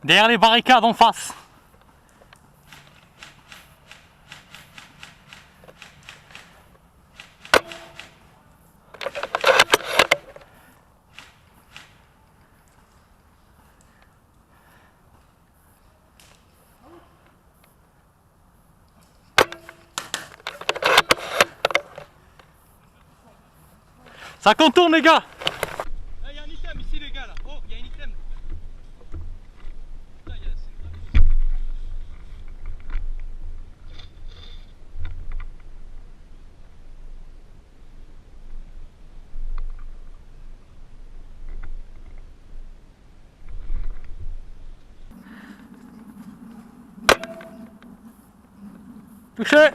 Derrière les barricades en face. Ça contourne les gars. Il y a un item ici les gars là. Oh, il y a un item. Là, touché.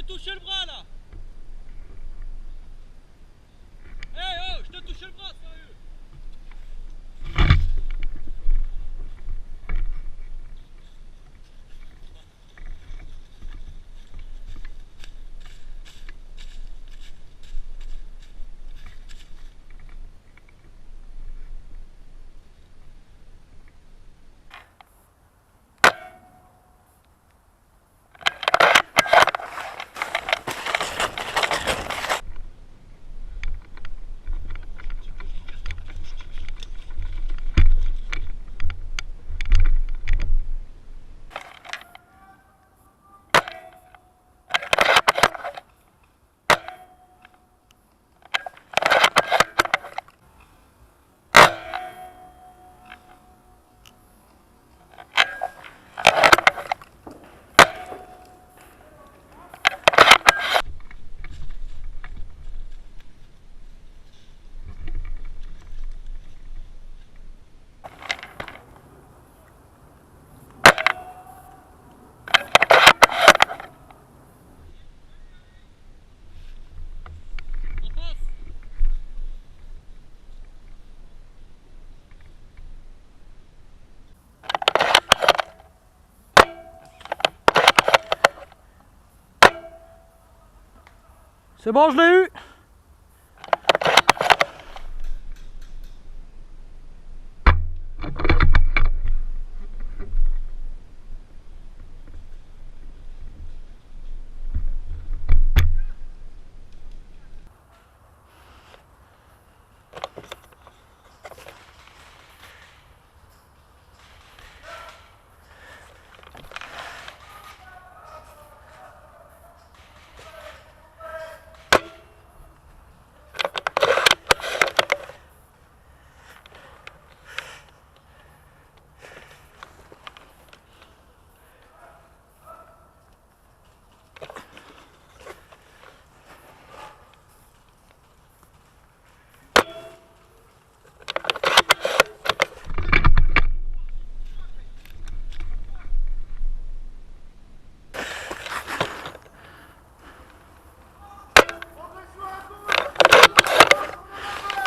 touché le bras là. Oh, je te touche le bras, sérieux. C'est bon, je l'ai eu.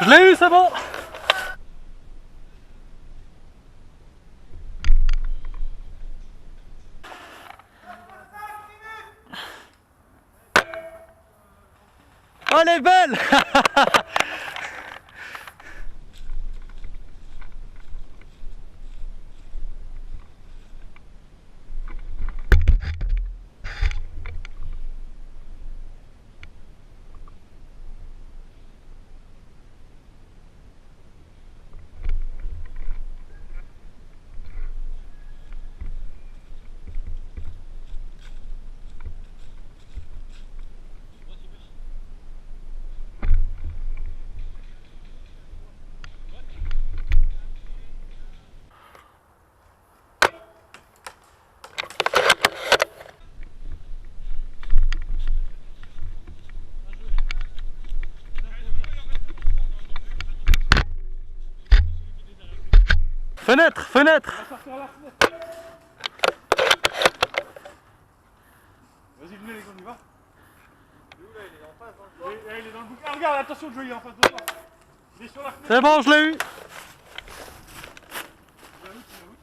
Je l'ai eu, c'est bon. Oh, elle est belle. Fenêtre, fenêtre. Vas-y, venez les gars, on y va. Il est où là? Il est en face, dans le coin. Il est dans le bouquin. Ah, regarde, attention, le jeu, il est en face de toi. Il est sur la fenêtre. C'est bon, je l'ai eu.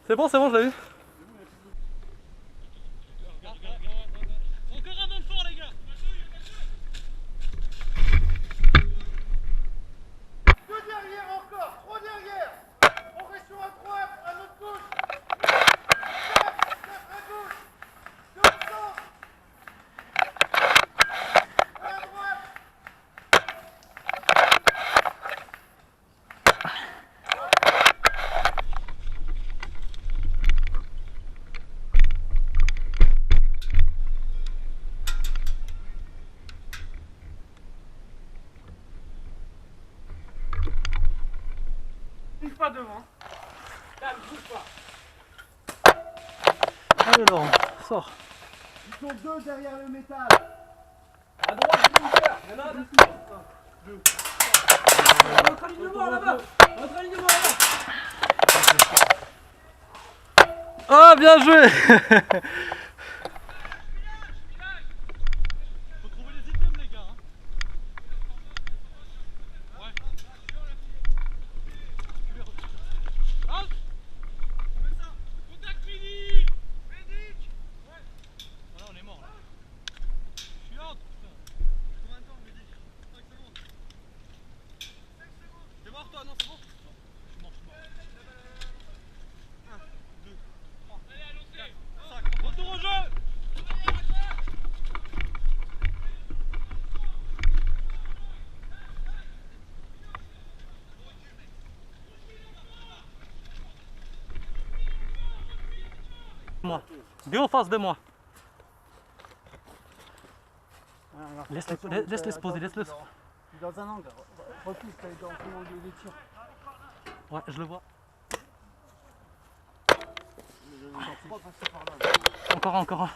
C'est bon, je l'ai eu. Encore un vent fort, les gars. Deux derrière encore, trois derrière. On reste sur à droite, à notre gauche. Quatre à gauche. Deux au centre. À droite. Bouge pas devant. Là, bouge pas. Allez Laurent, sors. Ils sont deux derrière le métal. À droite, il y en a deux. Votre alignement là-bas. Votre alignement là-bas. Ah, bien joué. Faut trouver les items, les gars. Hein. Ouais. Halt. Fais ça. Contact fini. Médic. Ouais. Voilà, on est mort là. Je suis out, putain. Combien de temps, Médic? 5 secondes. 5 secondes. T'es mort, toi? Non, c'est bon? Non. Je suis mort, je suis mort. 1, 2, 3. Allez, allons-y. 5. Retour au jeu. Moi. Bien en face de moi. Laisse-les se poser, laisse-le. Dans un angle. Recule, t'as dans ton angle de tir. Ouais, je le vois. Encore un.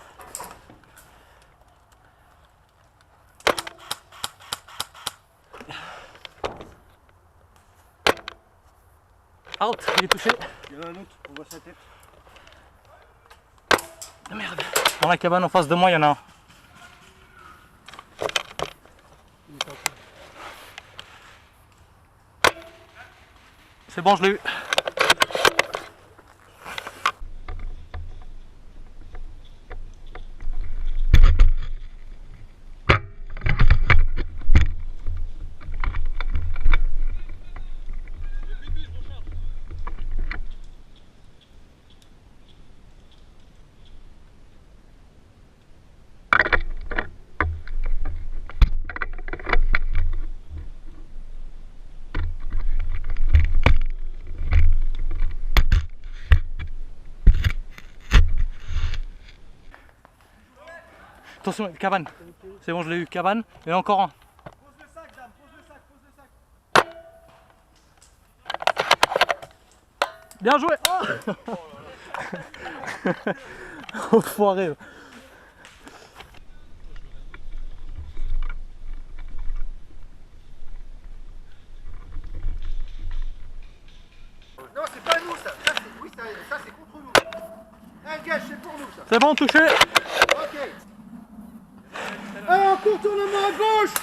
Out, il est touché. Il y en a un autre, on voit sa tête. Ah, merde. Dans la cabane en face de moi, il y en a un. C'est bon, je l'ai eu. Attention, cabane. C'est bon, je l'ai eu. Cabane. Et encore un. Pose le sac, dame, pose le sac. Bien joué. Oh Enfoiré. Non, c'est pas nous ça. Oui, ça c'est contre nous. Un gage, c'est pour nous ça. C'est bon, touché. Ok. Un contournement à gauche.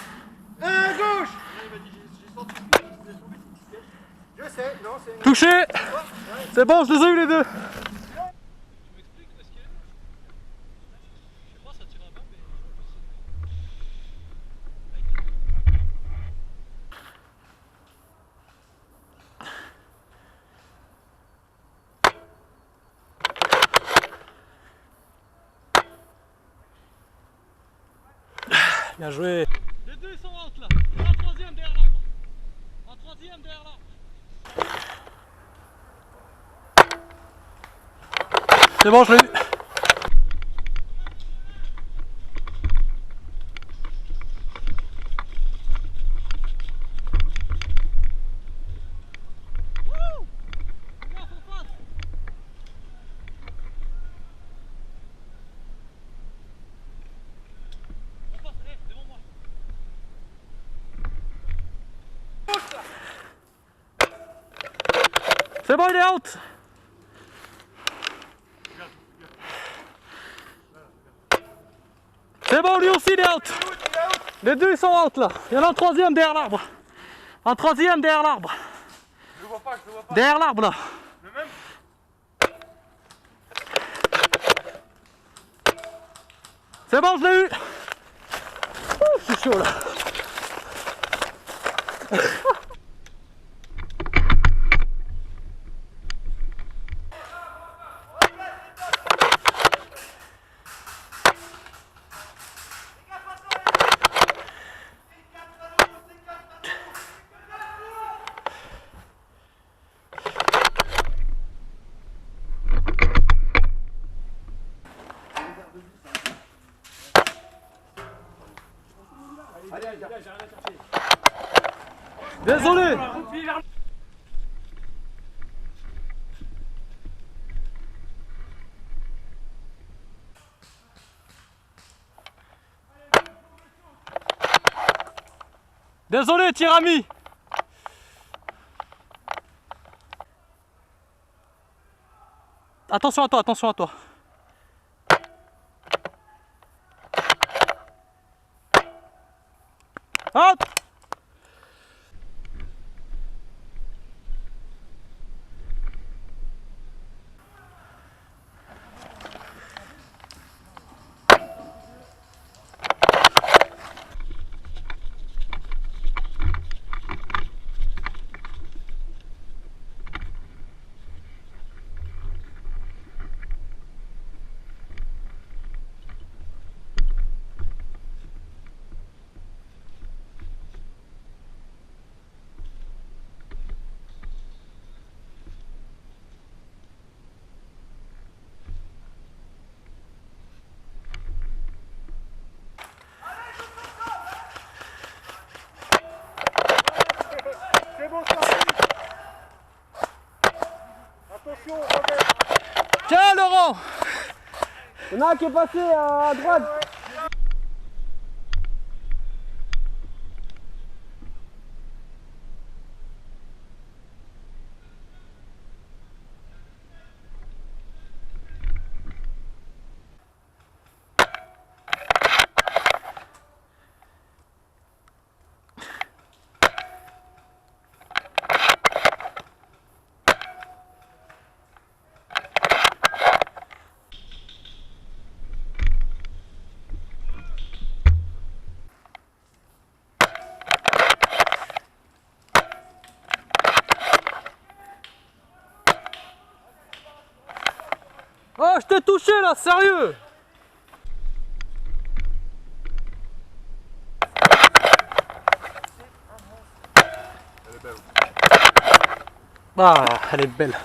Un à gauche. Je sais, non, c'est. Touché. C'est bon, je les ai eu les deux. Tu m'expliques où est-ce qu'il est? Je sais pas, ça tire à balle, mais. Bien joué. Les deux ils sont out là. Il y en a un troisième derrière l'arbre. Un troisième derrière l'arbre. C'est bon, je l'ai eu. Regarde en face. En face, devant moi. C'est bon, il est out. C'est bon, lui aussi il est out. Les deux ils sont out là. Il y en a un troisième derrière l'arbre. Un troisième derrière l'arbre. Je le vois pas, je le vois pas. Derrière l'arbre là. Le même. C'est bon, je l'ai eu. Ouh, je suis chaud là. Désolé. Désolé, Tirami. Attention à toi, attention à toi. Hop. C'est bon, ça. Attention, Robert. Tiens, Laurent. Il y en a un qui est passé à droite. Oh, je t'ai touché là, sérieux. Elle est belle. Ah, elle est belle.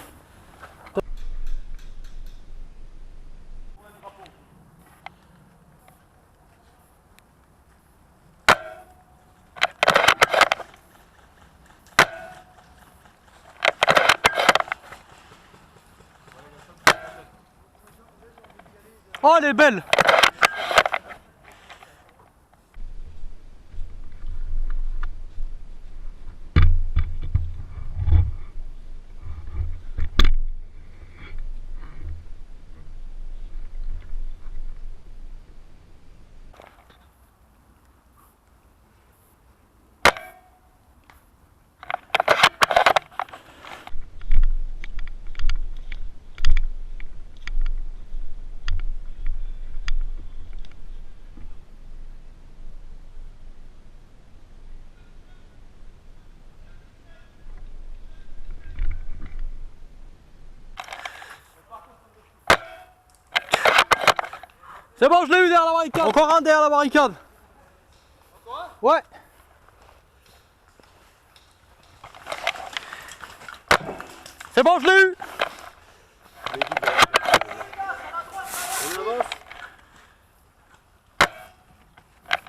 Oh, elle est belle. C'est bon, je l'ai eu derrière la barricade. Encore un derrière la barricade. Encore un? Ouais. C'est bon, je l'ai eu.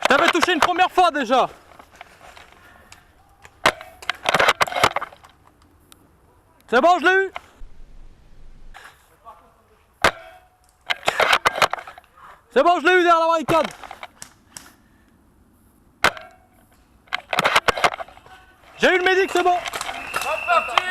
Je t'avais touché une première fois déjà. C'est bon, je l'ai eu. C'est bon, je l'ai eu derrière la barricade. J'ai eu le médic, c'est bon. On va partir.